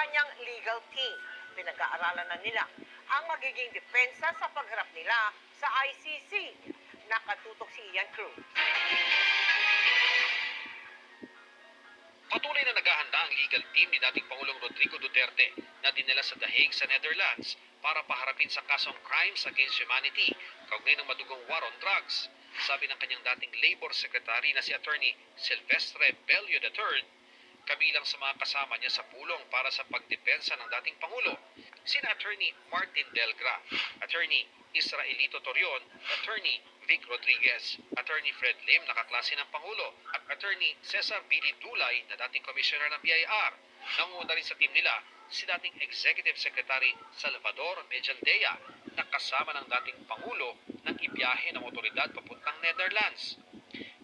kanyang legal team. Pinag-aaralan na nila ang magiging depensa sa pagharap nila sa ICC. Nakatutok si Ian Cruz. Patuloy na naghahanda ang legal team ni dating Pangulong Rodrigo Duterte na dinala sa The Hague sa Netherlands para paharapin sa kasong crimes against humanity kaugnay ng madugong war on drugs. Sabi ng kanyang dating Labor Secretary na si Attorney Silvestre Bello III, kabilang sa mga kasama niya sa pulong para sa pagdepensa ng dating Pangulo, sina Attorney Martin Delgra, Attorney Israelito Torion, Attorney Vic Rodriguez, Attorney Fred Lim na kaklase ng Pangulo, at Attorney Cesar Billy Dulay na dating Commissioner ng BIR. Nanguna rin sa team nila si dating Executive Secretary Salvador Mejaldea na kasama ng dating Pangulo nang ibiyahe ng otoridad papuntang Netherlands.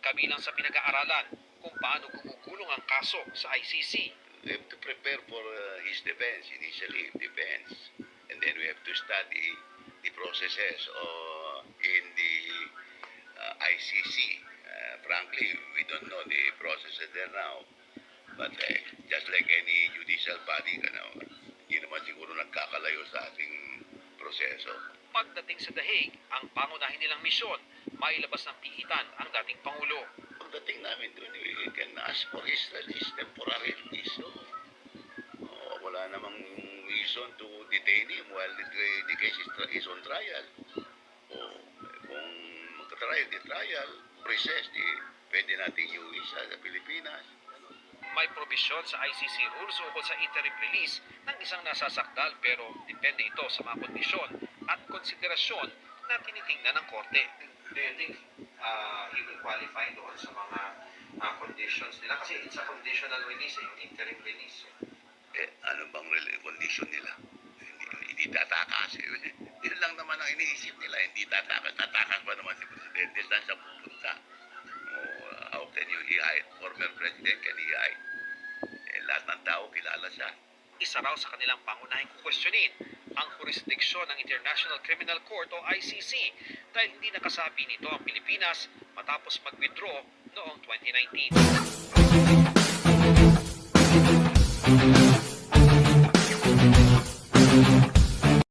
Kabilang sa pinag-aaralan kung paano gumugulong ang kaso sa ICC. We have to prepare for his defense, initially defense. And then we have to study the processes in the ICC. Frankly, we don't know the processes there now. But just like any judicial body, hindi naman siguro nagkakalayo sa ating proseso. Pagdating sa The Hague, ang pangunahin nilang misyon, mailabas ng pihitan ang dating Pangulo. Pagdating namin doon, we can ask for his release, temporary release. So, wala namang reason to detain him while the case is on trial. Kung magka-trial, recess, pwede natin iuwi siya sa Pilipinas. May probisyon sa ICC rules ukol sa interim release ng isang nasasakdal pero depende ito sa mga kondisyon at konsiderasyon na tinitingnan ng korte. Do you think you will qualify doon sa mga conditions nila? Kasi it's a conditional release, yung interim release. Ano bang condition nila? Hindi tatakas. Yun lang naman ang iniisip nila. Hindi tatakas. Tatakas pa naman si Presidente. Saan siya pupunta? How can you hide? Former President can he hide? Lahat ng tao kilala siya. Isa raw sa kanilang pangunahing kukwestiyonin ang jurisdiksyon ng International Criminal Court o ICC dahil hindi nakasabi nito ang Pilipinas matapos mag-withdraw noong 2019.